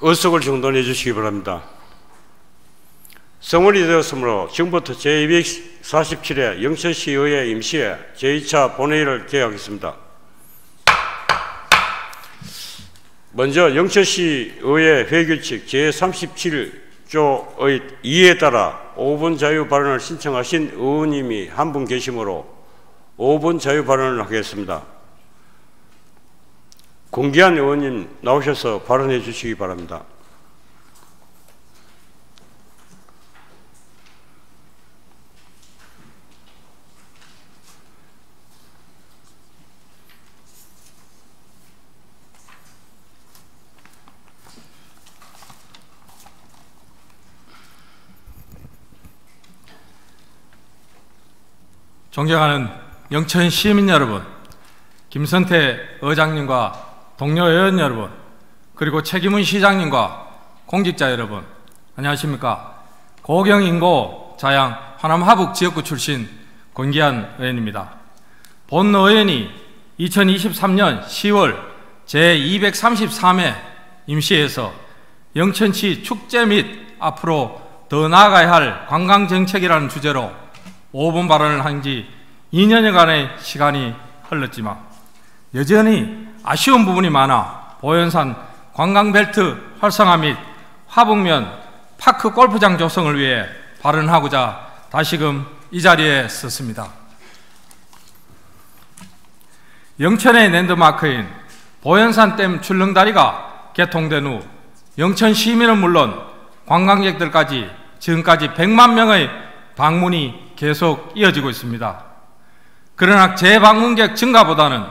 의석을 정돈해 주시기 바랍니다. 성원이 되었으므로 지금부터 제247회 영천시의회 임시회 제2차 본회의를 개회하겠습니다. 먼저 영천시의회 회규칙 제37조의 2에 따라 5분 자유 발언을 신청하신 의원님이 한 분 계시므로 5분 자유 발언을 하겠습니다. 공기한 의원님 나오셔서 발언해 주시기 바랍니다. 존경하는 영천 시민 여러분, 김선태 의장님과 동료 의원 여러분, 그리고 최기문 시장님과 공직자 여러분, 안녕하십니까? 고경인고 자양 화남 하북 지역구 출신 권기한 의원입니다. 본 의원이 2023년 10월 제233회 임시회에서 영천시 축제 및 앞으로 더 나아가야 할 관광정책이라는 주제로 5분 발언을 한 지 2년여간의 시간이 흘렀지만 여전히 아쉬운 부분이 많아 보현산 관광벨트 활성화 및 화북면 파크 골프장 조성을 위해 발언하고자 다시금 이 자리에 섰습니다. 영천의 랜드마크인 보현산댐 출렁다리가 개통된 후 영천 시민은 물론 관광객들까지 지금까지 100만 명의 방문이 계속 이어지고 있습니다. 그러나 재방문객 증가보다는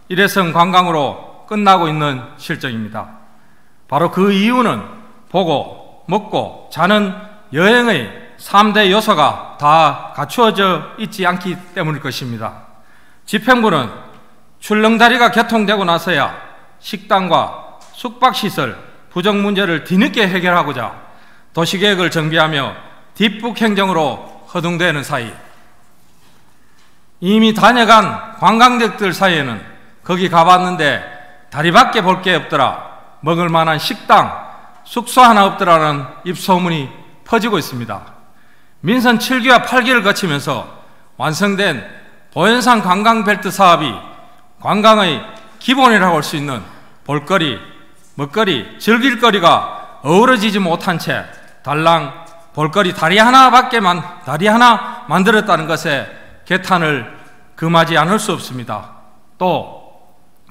일회성 관광으로 끝나고 있는 실정입니다. 바로 그 이유는 보고, 먹고, 자는 여행의 3대 요소가 다 갖추어져 있지 않기 때문일 것입니다. 집행부는 출렁다리가 개통되고 나서야 식당과 숙박시설, 부정 문제를 뒤늦게 해결하고자 도시계획을 정비하며 뒷북 행정으로 허둥대는 사이 이미 다녀간 관광객들 사이에는 거기 가봤는데 다리밖에 볼 게 없더라, 먹을 만한 식당, 숙소 하나 없더라는 입소문이 퍼지고 있습니다. 민선 7기와 8기를 거치면서 완성된 보현산 관광벨트 사업이 관광의 기본이라고 할 수 있는 볼거리, 먹거리, 즐길거리가 어우러지지 못한 채 달랑 볼거리 다리 하나 만들었다는 것에 개탄을 금하지 않을 수 없습니다. 또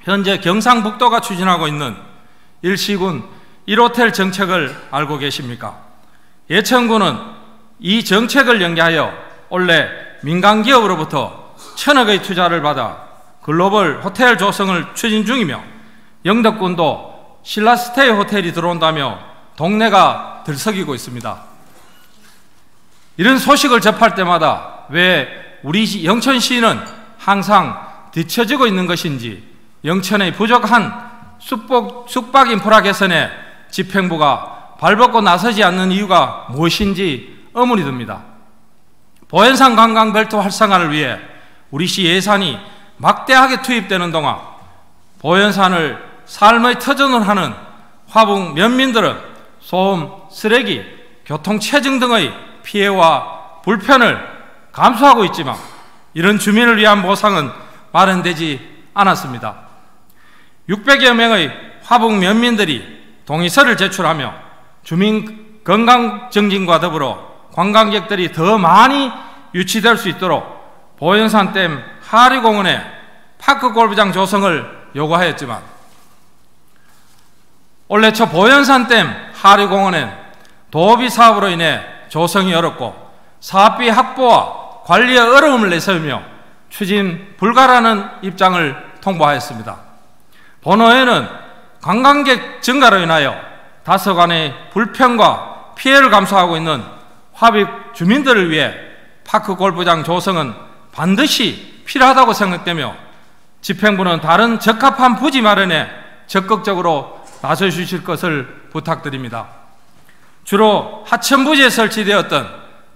현재 경상북도가 추진하고 있는 일시군 1호텔 정책을 알고 계십니까? 예천군은 이 정책을 연계하여 원래 민간기업으로부터 1000억의 투자를 받아 글로벌 호텔 조성을 추진 중이며 영덕군도 신라스테이 호텔이 들어온다며 동네가 들썩이고 있습니다. 이런 소식을 접할 때마다 왜 우리 영천시는 항상 뒤처지고 있는 것인지, 영천의 부족한 숙박 인프라 개선에 집행부가 발벗고 나서지 않는 이유가 무엇인지 의문이 듭니다. 보현산 관광벨트 활성화를 위해 우리 시 예산이 막대하게 투입되는 동안 보현산을 삶의 터전으로 하는 화북 면민들은 소음, 쓰레기, 교통체증 등의 피해와 불편을 감수하고 있지만 이런 주민을 위한 보상은 마련되지 않았습니다. 600여 명의 화북 면민들이 동의서를 제출하며 주민 건강 정진과 더불어 관광객들이 더 많이 유치될 수 있도록 보현산댐 하류공원에 파크 골프장 조성을 요구하였지만 올해 초 보현산댐 하류공원엔 도비 사업으로 인해 조성이 어렵고 사업비 확보와 관리에 어려움을 내세우며 추진 불가라는 입장을 통보하였습니다. 본회의는 관광객 증가로 인하여 다소간의 불편과 피해를 감수하고 있는 화북 주민들을 위해 파크 골프장 조성은 반드시 필요하다고 생각되며 집행부는 다른 적합한 부지 마련에 적극적으로 나서 주실 것을 부탁드립니다. 주로 하천 부지에 설치되었던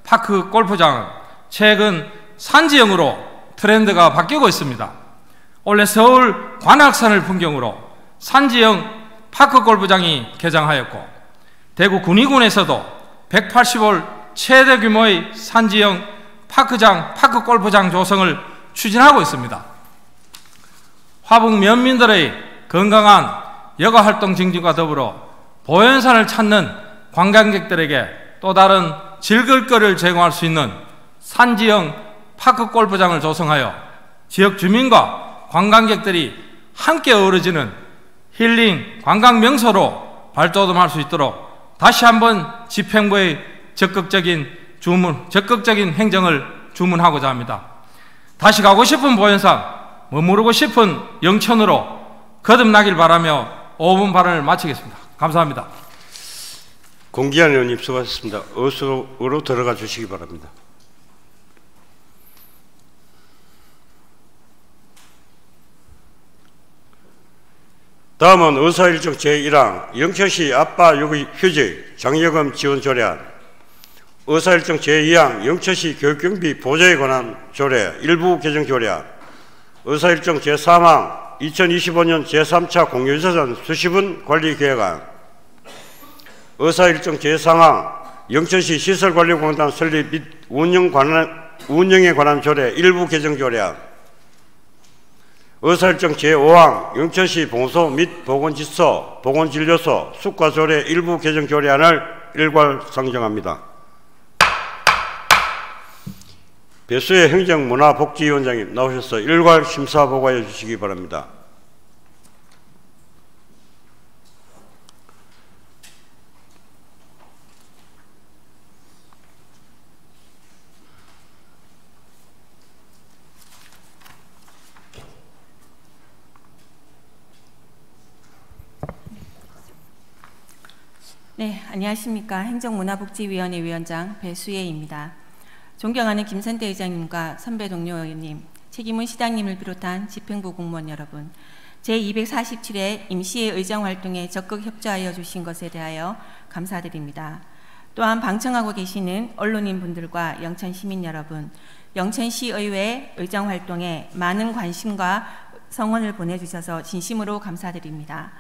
파크 골프장은 최근 산지형으로 트렌드가 바뀌고 있습니다. 원래 서울 관악산을 풍경으로 산지형 파크 골프장이 개장하였고, 대구 군위군에서도 180홀 최대 규모의 산지형 파크 골프장 조성을 추진하고 있습니다. 화북 면민들의 건강한 여가활동 증진과 더불어 보현산을 찾는 관광객들에게 또 다른 즐길 거리를 제공할 수 있는 산지형 파크 골프장을 조성하여 지역 주민과 관광객들이 함께 어우러지는 힐링 관광 명소로 발돋움할 수 있도록 다시 한번 집행부의 적극적인 행정을 주문하고자 합니다. 다시 가고 싶은 보현산, 머무르고 싶은 영천으로 거듭나길 바라며 5분 발언을 마치겠습니다. 감사합니다. 공기한 의원님 수고하셨습니다. 의석으로 들어가 주시기 바랍니다. 다음은 의사일정 제1항 영천시 아빠 휴직 장려금 지원 조례안, 의사일정 제2항 영천시 교육경비 보조에 관한 조례 일부 개정 조례안, 의사일정 제3항 2025년 제3차 공유유산전 수시분 관리계획안, 의사일정 제4항 영천시 시설관리공단 설립 및 운영에 관한 조례 일부 개정 조례안, 의사일정 제5항 영천시 봉소 및 보건지소, 보건진료소, 숙과조례 일부 개정 조례안을 일괄 상정합니다. 배수의 행정문화복지위원장님 나오셔서 일괄 심사 보고해 주시기 바랍니다. 네, 안녕하십니까. 행정문화복지위원회 위원장 배수예입니다. 존경하는 김선대 의장님과 선배 동료 의원님, 책임은 시장님을 비롯한 집행부 공무원 여러분, 제247회 임시회 의정활동에 적극 협조하여 주신 것에 대하여 감사드립니다. 또한 방청하고 계시는 언론인분들과 영천시민 여러분, 영천시의회 의정활동에 많은 관심과 성원을 보내주셔서 진심으로 감사드립니다.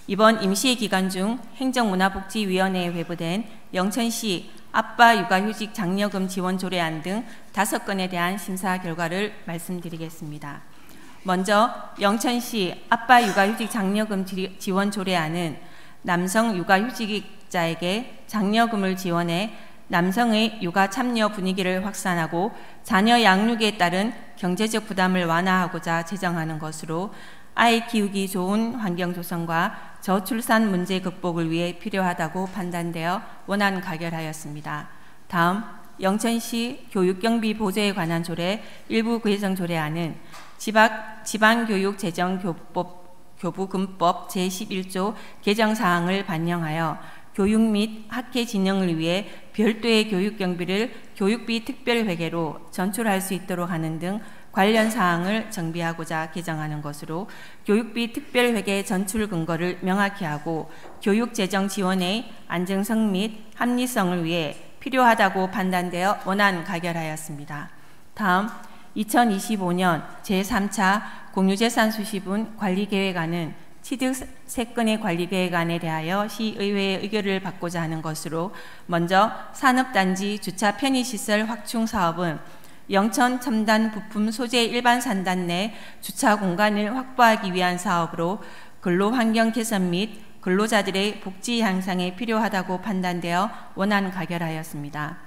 이번 임시회 기간 중 행정문화복지위원회에 회부된 영천시 아빠 육아휴직 장려금 지원 조례안 등 5건에 대한 심사 결과를 말씀드리겠습니다. 먼저 영천시 아빠 육아휴직 장려금 지원 조례안은 남성 육아휴직자에게 장려금을 지원해 남성의 육아 참여 분위기를 확산하고 자녀 양육에 따른 경제적 부담을 완화하고자 제정하는 것으로 아이 키우기 좋은 환경 조성과 저출산 문제 극복을 위해 필요하다고 판단되어 원안 가결하였습니다. 다음 영천시 교육경비 보조에 관한 조례 일부 개정 조례안은 지방교육재정교부금법 제11조 개정사항을 반영하여 교육 및 학회 진흥을 위해 별도의 교육경비를 교육비 특별회계로 전출할 수 있도록 하는 등 관련 사항을 정비하고자 개정하는 것으로 교육비 특별회계 전출 근거를 명확히 하고 교육재정 지원의 안정성 및 합리성을 위해 필요하다고 판단되어 원안 가결하였습니다. 다음 2025년 제3차 공유재산 수시분 관리계획안은 취득 3건의 관리계획안에 대하여 시의회의 의결을 받고자 하는 것으로, 먼저 산업단지 주차 편의시설 확충 사업은 영천 첨단 부품 소재 일반 산단 내 주차 공간을 확보하기 위한 사업으로 근로환경 개선 및 근로자들의 복지 향상에 필요하다고 판단되어 원안 가결하였습니다.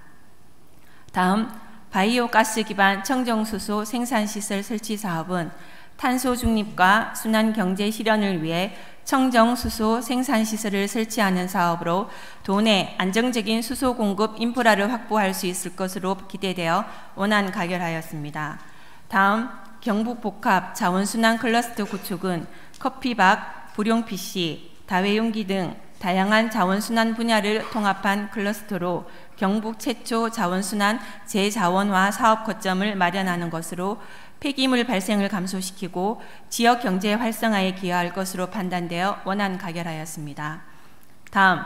다음 바이오 가스 기반 청정수소 생산시설 설치 사업은 탄소 중립과 순환 경제 실현을 위해 청정수소 생산시설을 설치하는 사업으로 도내 안정적인 수소 공급 인프라를 확보할 수 있을 것으로 기대되어 원안 가결하였습니다. 다음 경북 복합 자원순환 클러스터 구축은 커피박, 불용 PC, 다회용기 등 다양한 자원순환 분야를 통합한 클러스터로 경북 최초 자원순환 재자원화 사업 거점을 마련하는 것으로 폐기물 발생을 감소시키고 지역 경제 활성화에 기여할 것으로 판단되어 원안 가결하였습니다. 다음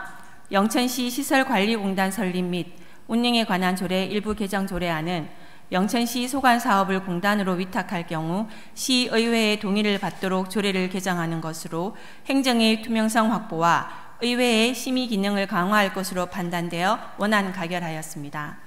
영천시 시설관리공단 설립 및 운영에 관한 조례 일부 개정 조례안은 영천시 소관사업을 공단으로 위탁할 경우 시의회의 동의를 받도록 조례를 개정하는 것으로 행정의 투명성 확보와 의회의 심의 기능을 강화할 것으로 판단되어 원안 가결하였습니다.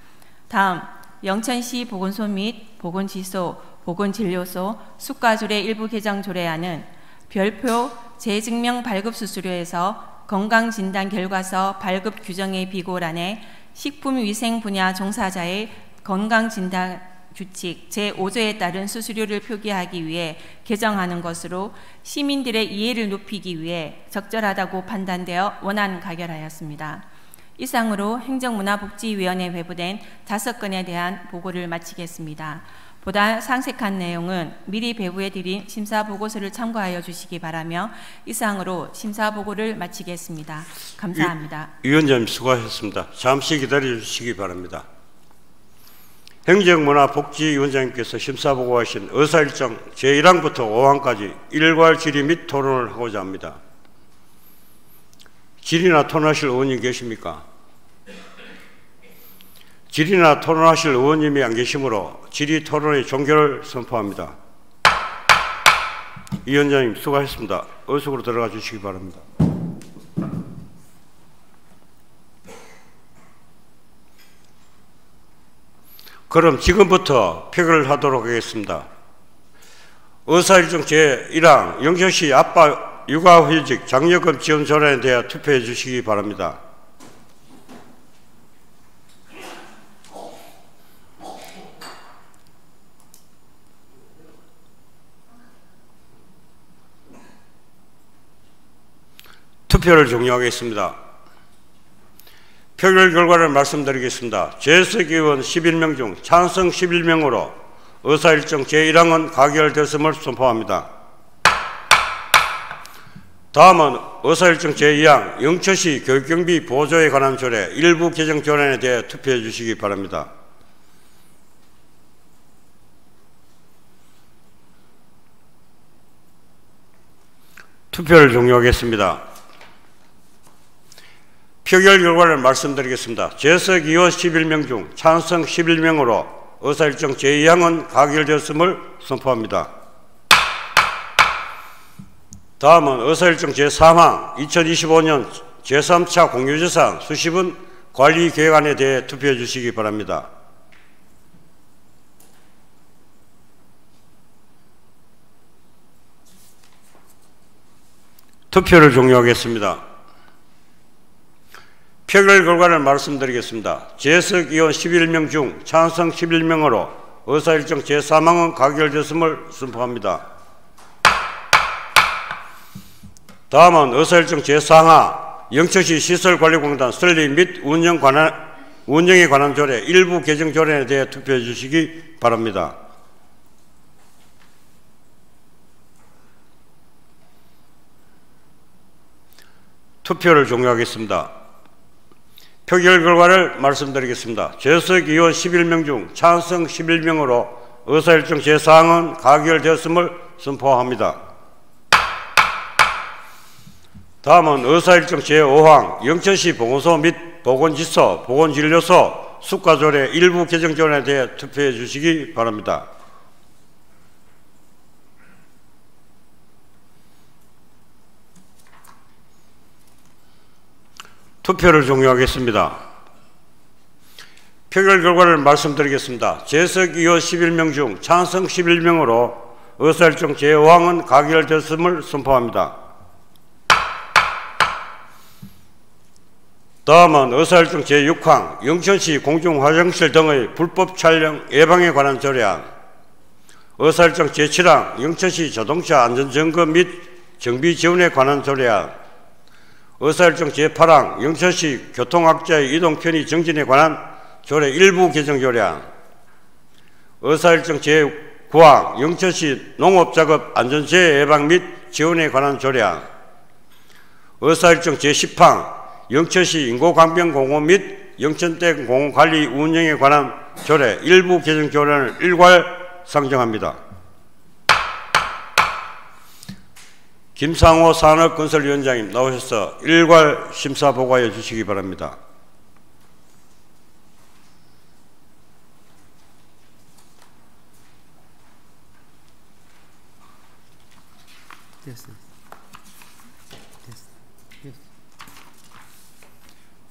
다음, 영천시 보건소 및 보건지소, 보건진료소, 숙가조례 일부 개정 조례안은 별표 재증명 발급 수수료에서 건강진단 결과서 발급 규정의 비고란에 식품위생 분야 종사자의 건강진단 규칙 제5조에 따른 수수료를 표기하기 위해 개정하는 것으로 시민들의 이해를 높이기 위해 적절하다고 판단되어 원안 가결하였습니다. 이상으로 행정문화복지위원회에 회부된 5건에 대한 보고를 마치겠습니다. 보다 상세한 내용은 미리 배부해 드린 심사보고서를 참고하여 주시기 바라며 이상으로 심사보고를 마치겠습니다. 감사합니다. 위원장님 수고하셨습니다. 잠시 기다려 주시기 바랍니다. 행정문화복지위원장님께서 심사보고하신 의사일정 제1항부터 5항까지 일괄 질의 및 토론을 하고자 합니다. 질의나 토론하실 의원님 계십니까? 질의나 토론하실 의원님이 안 계시므로 질의 토론의 종결을 선포합니다. 위원장님 수고하셨습니다. 의석으로 들어가 주시기 바랍니다. 그럼 지금부터 표결을 하도록 하겠습니다. 의사일정 제1항 영천시 아빠 육아휴직 장려금 지원 조례에 대해 투표해 주시기 바랍니다. 투표를 종료하겠습니다. 표결 결과를 말씀드리겠습니다. 재석 의원 11명 중 찬성 11명으로 의사일정 제1항은 가결됐음을 선포합니다. 다음은 의사일정 제2항 영천시 교육경비 보조에 관한 조례 일부 개정 조례에 대해 투표해 주시기 바랍니다. 투표를 종료하겠습니다. 표결 결과를 말씀드리겠습니다. 재석 의원 11명 중 찬성 11명으로 의사일정 제2항은 가결되었음을 선포합니다. 다음은 의사일정 제3항 2025년 제3차 공유재산 수십원 관리계획안에 대해 투표해 주시기 바랍니다. 투표를 종료하겠습니다. 표결 결과를 말씀드리겠습니다. 재석 의원 11명 중 찬성 11명으로 의사일정 제3항은 가결됐음을 선포합니다. 다음은 의사일정 제4항 영천시 시설관리공단 설립 및 운영에 관한 조례 일부 개정 조례에 대해 투표해 주시기 바랍니다. 투표를 종료하겠습니다. 표결 결과를 말씀드리겠습니다. 재석 의원 11명 중 찬성 11명으로 의사일정 제4항은 가결되었음을 선포합니다. 다음은 의사일정 제5항 영천시 보건소 및 보건지소, 보건진료소, 숙가조례 일부 개정 조례에 대해 투표해 주시기 바랍니다. 투표를 종료하겠습니다. 표결 결과를 말씀드리겠습니다. 재석 의원 11명 중 찬성 11명으로 의사일정 제5항은 가결됐음을 선포합니다. 다음은 의사일정 제6항 영천시 공중화장실 등의 불법 촬영 예방에 관한 조례안, 의사일정 제7항 영천시 자동차 안전점검 및 정비 지원에 관한 조례안, 의사일정 제8항 영천시 교통학자의 이동 편의 정진에 관한 조례 일부 개정 조례안, 의사일정 제9항 영천시 농업작업 안전재해 예방 및 지원에 관한 조례안, 의사일정 제10항 영천시 인고강변공원 및 영천댐 공원관리 운영에 관한 조례 일부 개정 조례를 일괄 상정합니다. 김상호 산업건설위원장님 나오셔서 일괄 심사 보고하여 주시기 바랍니다.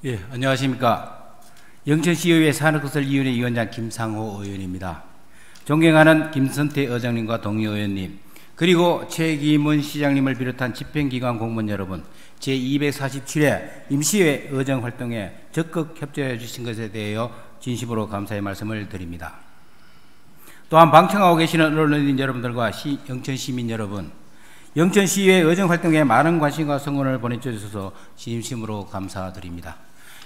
예, 안녕하십니까. 영천시의회 산업건설위원회 위원장 김상호 의원입니다. 존경하는 김선태 의장님과 동료 의원님, 그리고 최기문 시장님을 비롯한 집행기관 공무원 여러분, 제247회 임시회 의정활동에 적극 협조해 주신 것에 대하여 진심으로 감사의 말씀을 드립니다. 또한 방청하고 계시는 언론인 여러분들과 영천시민 여러분, 영천시의회 의정활동에 많은 관심과 성원을 보내주셔서 진심으로 감사드립니다.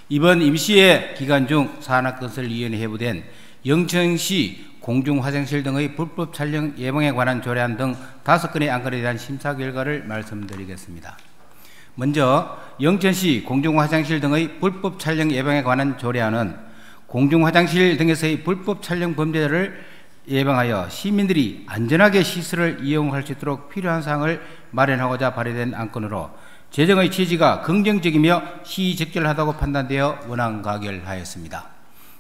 이번 임시회 기간 중 산업건설위원회에 회부된 영천시 공중화장실 등의 불법 촬영 예방에 관한 조례안 등 5건의 안건에 대한 심사 결과를 말씀드리겠습니다. 먼저 영천시 공중화장실 등의 불법 촬영 예방에 관한 조례안은 공중화장실 등에서의 불법 촬영 범죄를 예방하여 시민들이 안전하게 시설을 이용할 수 있도록 필요한 사항을 마련하고자 발의된 안건으로 제정의 취지가 긍정적이며 시의적절하다고 판단되어 원안 가결하였습니다.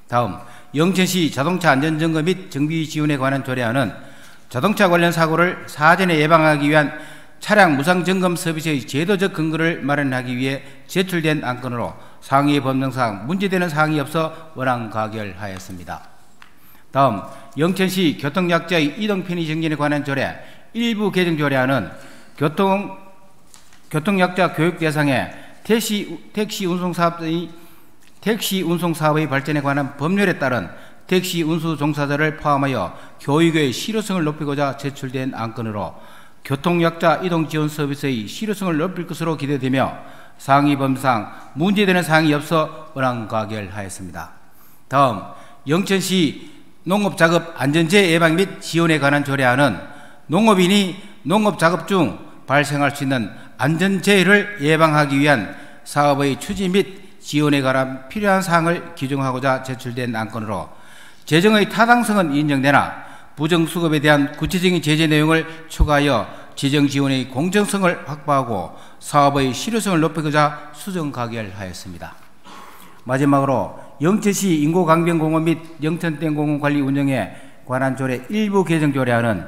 다음, 영천시 자동차 안전점검 및 정비 지원에 관한 조례안은 자동차 관련 사고를 사전에 예방하기 위한 차량 무상점검 서비스의 제도적 근거를 마련하기 위해 제출된 안건으로 상위 법령상 문제되는 사항이 없어 원안 가결하였습니다. 다음, 영천시 교통약자의 이동 편의 정진에 관한 조례 일부 개정 조례안은 교통약자 교육 대상에 택시 운송 사업의 발전에 관한 법률에 따른 택시 운수 종사자를 포함하여 교육의 실효성을 높이고자 제출된 안건으로 교통약자 이동 지원 서비스의 실효성을 높일 것으로 기대되며 상위 법상 문제되는 사항이 없어 원안 가결하였습니다. 다음, 영천시 농업작업 안전재해 예방 및 지원에 관한 조례안은 농업인이 농업작업 중 발생할 수 있는 안전재해를 예방하기 위한 사업의 추진 및 지원에 관한 필요한 사항을 규정하고자 제출된 안건으로 재정의 타당성은 인정되나 부정수급에 대한 구체적인 제재 내용을 추가하여 재정 지원의 공정성을 확보하고 사업의 실효성을 높이고자 수정 가결하였습니다. 마지막으로 영천시 인고강변공원 및 영천댐공원 관리 운영에 관한 조례 일부 개정 조례안은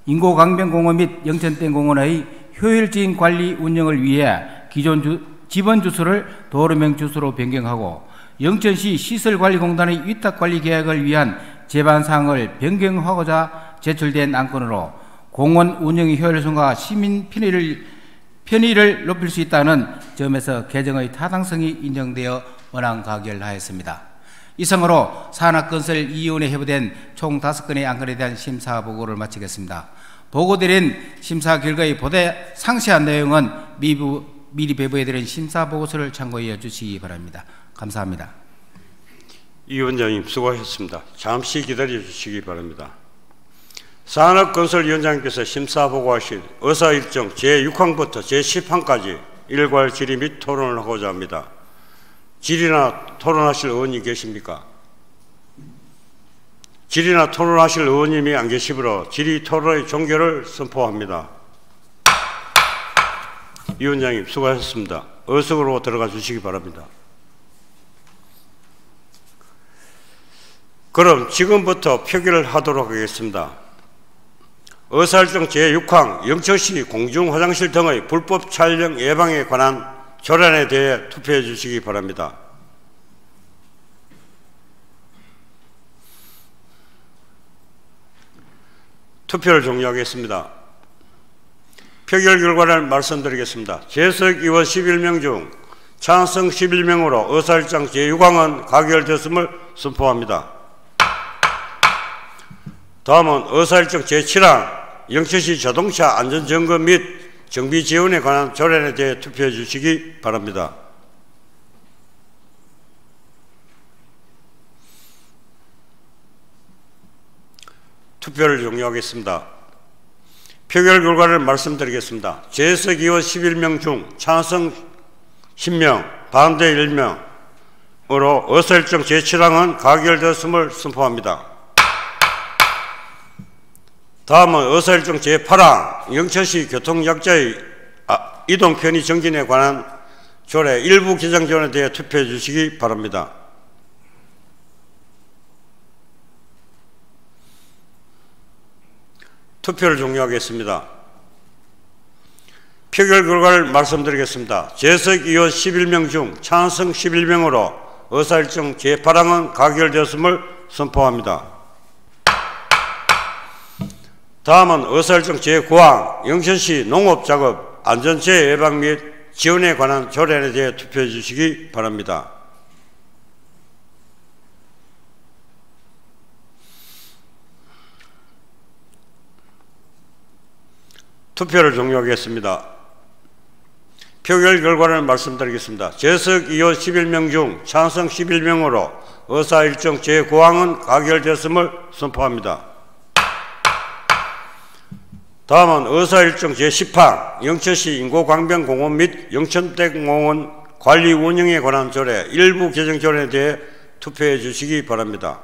인고강변공원 및 영천댐공원의 효율적인 관리 운영을 위해 기존 지번 주소를 도로명 주소로 변경하고 영천시 시설관리공단의 위탁관리 계획을 위한 제반사항을 변경하고자 제출된 안건으로 공원 운영의 효율성과 시민 편의를 높일 수 있다는 점에서 개정의 타당성이 인정되어 원안 가결하였습니다. 이상으로 산업건설위원회에 회부된 총 5건의 안건에 대한 심사 보고를 마치겠습니다. 보고드린 심사 결과의 보다 상세한 내용은 미리 배부해드린 심사 보고서를 참고해 주시기 바랍니다. 감사합니다. 이 위원장님 수고하셨습니다. 잠시 기다려 주시기 바랍니다. 산업건설위원장께서 심사 보고하신 의사일정 제6항부터 제10항까지 일괄 질의 및 토론을 하고자 합니다. 질의나 토론하실 의원이 계십니까? 질의나 토론하실 의원님이 안 계시므로 질의 토론의 종결을 선포합니다. 위원장님 수고하셨습니다. 의석으로 들어가 주시기 바랍니다. 그럼 지금부터 표결을 하도록 하겠습니다. 의사일정 제6항 영천시 공중화장실 등의 불법 촬영 예방에 관한 조례안에 대해 투표해 주시기 바랍니다. 투표를 종료하겠습니다. 표결 결과를 말씀드리겠습니다. 재석 의원 11명 중 찬성 11명으로 의사일정 제6항은 가결되었음을 선포합니다. 다음은 의사일정 제7항 영천시 자동차 안전점검 및 정비 지원에 관한 조례안에 대해 투표해 주시기 바랍니다. 투표를 종료하겠습니다. 표결 결과를 말씀드리겠습니다. 재석 의원 11명 중 찬성 10명, 반대 1명으로 의사일정 제7항은 가결되었음을 선포합니다. 다음은 의사일정 제8항 영천시 교통약자의 이동 편의 정진에 관한 조례 일부 개정 조례에 대해 투표해 주시기 바랍니다. 투표를 종료하겠습니다. 표결 결과를 말씀드리겠습니다. 재석 의원 11명 중 찬성 11명으로 의사일정 제8항은 가결되었음을 선포합니다. 다음은 의사일정 제9항 영천시 농업작업 안전재해 예방 및 지원에 관한 조례에 대해 투표해 주시기 바랍니다. 투표를 종료하겠습니다. 표결 결과를 말씀드리겠습니다. 재석 의원 11명 중 찬성 11명으로 의사일정 제9항은 가결되었음을 선포합니다. 다음은 의사일정 제10항 영천시 인고광변공원 및 영천대공원 관리 운영에 관한 조례 일부 개정 조례에 대해 투표해 주시기 바랍니다.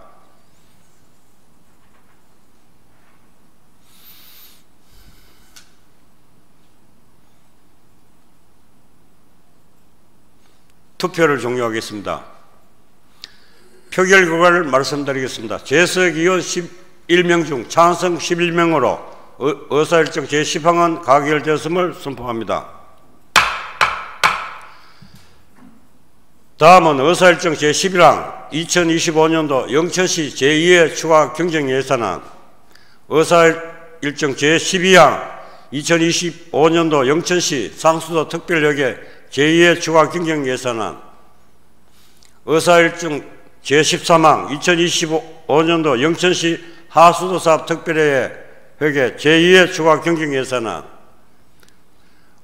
투표를 종료하겠습니다. 표결 결과를 말씀드리겠습니다. 재석 의원 11명 중 찬성 11명으로 의사일정 제10항은 가결되었음을 선포합니다. 다음은 의사일정 제11항 2025년도 영천시 제2회 추가 경정예산안, 의사일정 제12항 2025년도 영천시 상수도 특별역의 제2회 추가 경정예산안, 의사일정 제13항 2025년도 영천시 하수도사업 특별회의 회계 제2회 추가 경정예산안,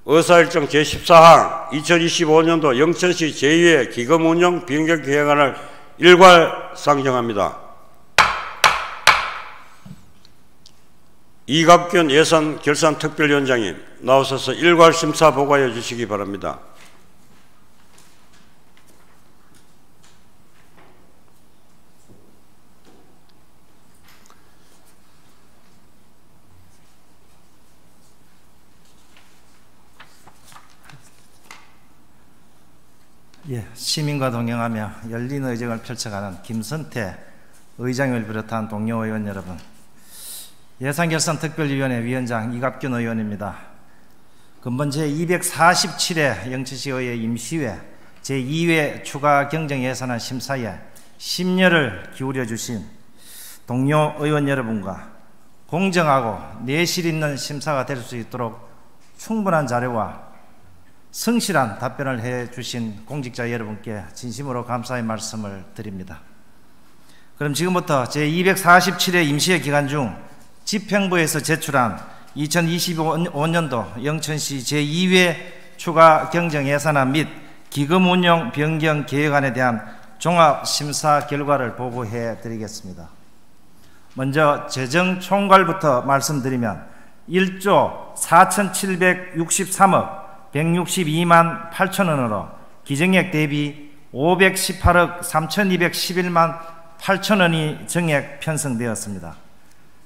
의사일정 제14항 2025년도 영천시 제2회 기금운용 변경계획안을 일괄 상정합니다. 이갑견 예산결산특별위원장님 나오셔서 일괄 심사 보고해 주시기 바랍니다. 예, 시민과 동행하며 열린 의정을 펼쳐가는 김선태 의장을 비롯한 동료 의원 여러분, 예산결산특별위원회 위원장 이갑균 의원입니다. 근본 제247회 영천시의회 임시회 제2회 추가 경정예산안 심사에 심려를 기울여 주신 동료 의원 여러분과 공정하고 내실 있는 심사가 될 수 있도록 충분한 자료와 성실한 답변을 해 주신 공직자 여러분께 진심으로 감사의 말씀을 드립니다. 그럼 지금부터 제247회 임시회 기간 중 집행부에서 제출한 2025년도 영천시 제2회 추가 경정예산안 및 기금운용 변경 계획안에 대한 종합심사 결과를 보고해 드리겠습니다. 먼저 재정총괄부터 말씀드리면 1조 4,763억 162만 8천원으로 기정액 대비 518억 3,211만 8천원이 정액 편성되었습니다.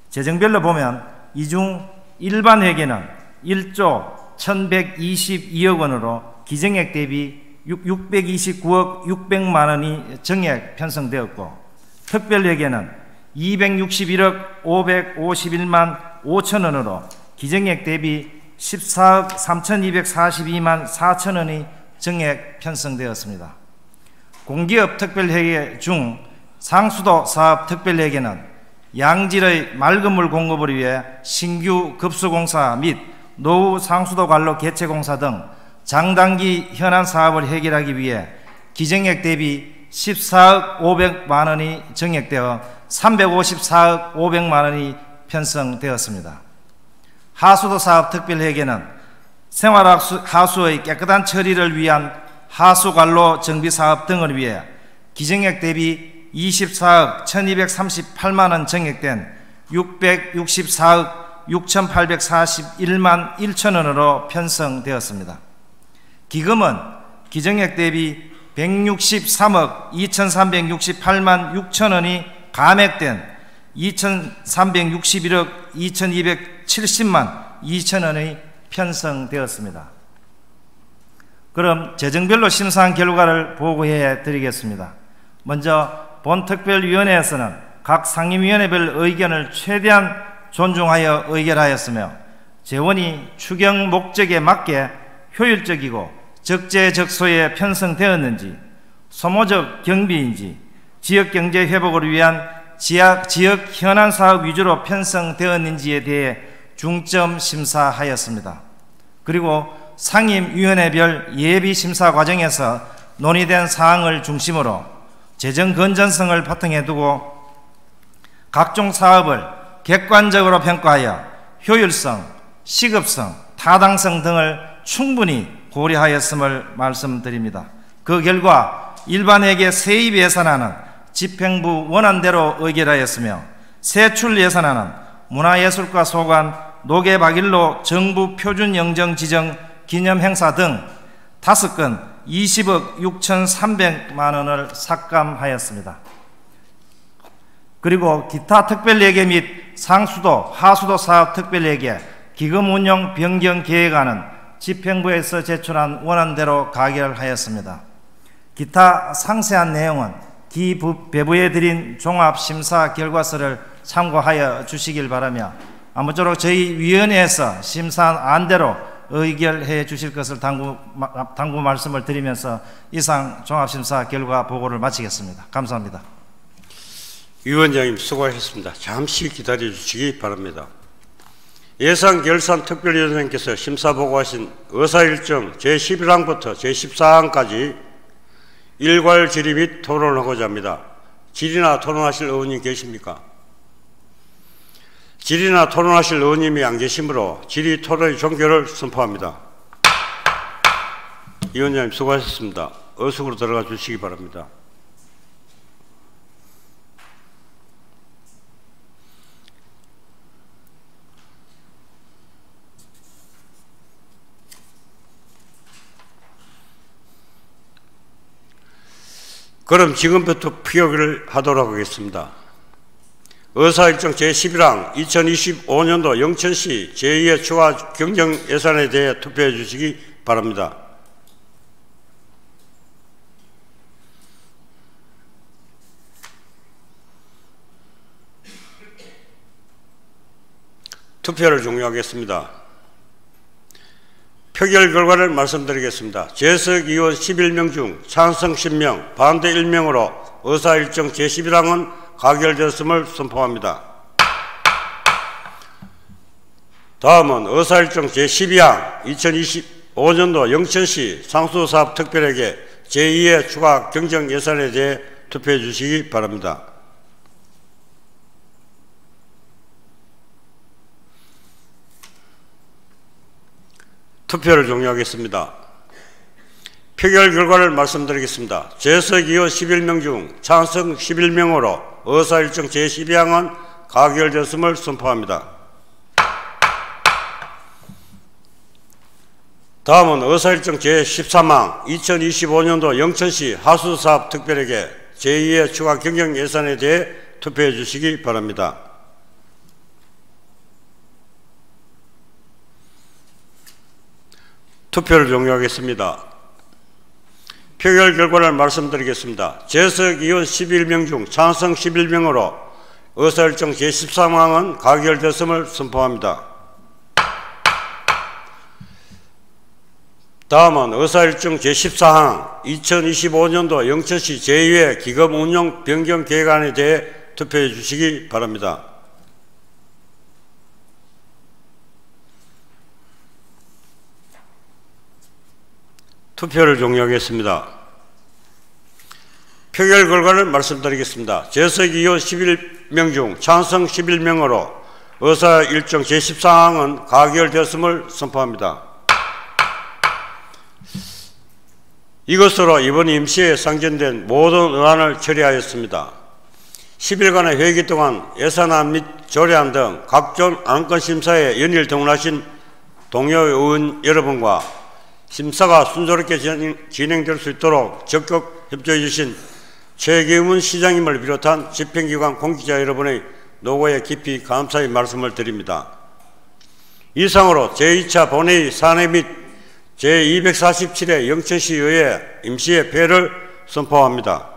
재정별로 보면 이 중 일반 회계는 1조 1,122억 원으로 기정액 대비 629억 600만 원이 정액 편성되었고, 특별 회계는 261억 551만 5천 원으로 기정액 대비 14억 3,242만 4천 원이 정액 편성되었습니다. 공기업 특별회계 중 상수도 사업 특별회계는 양질의 맑은물 공급을 위해 신규 급수공사 및 노후 상수도 관로 개체공사 등 장단기 현안 사업을 해결하기 위해 기정액 대비 14억 500만 원이 정액되어 354억 500만 원이 편성되었습니다. 하수도 사업 특별회계는 생활하수의 깨끗한 처리를 위한 하수관로 정비사업 등을 위해 기정액 대비 24억 1238만 원 정액된 664억 6841만 1천 원으로 편성되었습니다. 기금은 기정액 대비 163억 2368만 6천 원이 감액된 2361억 2270만 2천 원이 편성되었습니다. 그럼 재정별로 심사한 결과를 보고해 드리겠습니다. 먼저 본특별위원회에서는 각 상임위원회별 의견을 최대한 존중하여 의결하였으며, 재원이 추경 목적에 맞게 효율적이고 적재적소에 편성되었는지, 소모적 경비인지, 지역경제 회복을 위한 지역 현안 사업 위주로 편성되었는지에 대해 중점 심사하였습니다. 그리고 상임위원회별 예비심사 과정에서 논의된 사항을 중심으로 재정 건전성을 바탕에 두고 각종 사업을 객관적으로 평가하여 효율성, 시급성, 타당성 등을 충분히 고려하였음을 말씀드립니다. 그 결과 일반회계 세입 예산안은 집행부 원안대로 의결하였으며, 세출 예산안은 문화예술과 소관, 노계박일로 정부 표준 영정 지정 기념행사 등 5건 20억 6,300만 원을 삭감하였습니다. 그리고 기타 특별예계 및 상수도, 하수도 사업 특별예계 기금 운용 변경 계획안은 집행부에서 제출한 원안대로 가결하였습니다. 기타 상세한 내용은 기배부에 드린 종합심사 결과서를 참고하여 주시길 바라며, 아무쪼록 저희 위원회에서 심사한 안대로 의결해 주실 것을 당부 말씀을 드리면서 이상 종합심사 결과 보고를 마치겠습니다. 감사합니다. 위원장님 수고하셨습니다. 잠시 기다려 주시기 바랍니다. 예산결산특별위원장님께서 심사보고하신 의사일정 제11항부터 제14항까지 일괄 질의 및 토론을 하고자 합니다. 질의나 토론하실 의원님 계십니까? 질의나 토론하실 의원님이 안 계시므로 질의 토론의 종결을 선포합니다. 위원장님 수고하셨습니다. 의석으로 들어가 주시기 바랍니다. 그럼 지금부터 표결을 하도록 하겠습니다. 의사일정 제11항 2025년도 영천시 제2의 추가 경정 예산에 대해 투표해 주시기 바랍니다. 투표를 종료하겠습니다. 표결 결과를 말씀드리겠습니다. 재석 의원 11명 중 찬성 10명, 반대 1명으로 의사일정 제11항은 가결되었음을 선포합니다. 다음은 의사일정 제12항 2025년도 영천시 상수사업 특별회계 제2의 추가 경정 예산에 대해 투표해 주시기 바랍니다. 투표를 종료하겠습니다. 표결 결과를 말씀드리겠습니다. 재석 의원 11명 중 찬성 11명으로 의사일정 제12항은 가결되었음을 선포합니다. 다음은 의사일정 제13항 2025년도 영천시 하수사업 특별회계 제2의 추가 경정 예산에 대해 투표해 주시기 바랍니다. 투표를 종료하겠습니다. 표결 결과를 말씀드리겠습니다. 재석 의원 11명 중 찬성 11명으로 의사일정 제13항은 가결됐음을 선포합니다. 다음은 의사일정 제14항 2025년도 영천시 제2의 기금 운용 변경 계획안에 대해 투표해 주시기 바랍니다. 투표를 종료하겠습니다. 표결 결과를 말씀드리겠습니다. 재석 의원 11명 중 찬성 11명으로 의사일정 제14항은 가결되었음을 선포합니다. 이것으로 이번 임시에 상정된 모든 의안을 처리하였습니다. 10일간의 회기 동안 예산안 및 조례안 등 각종 안건 심사에 연일 동원하신 동료 의원 여러분과 심사가 순조롭게 진행될 수 있도록 적극 협조해 주신 최경훈 시장님을 비롯한 집행기관 공직자 여러분의 노고에 깊이 감사의 말씀을 드립니다. 이상으로 제2차 본회의 산회 및 제247회 영천시의회 임시회 폐를 선포합니다.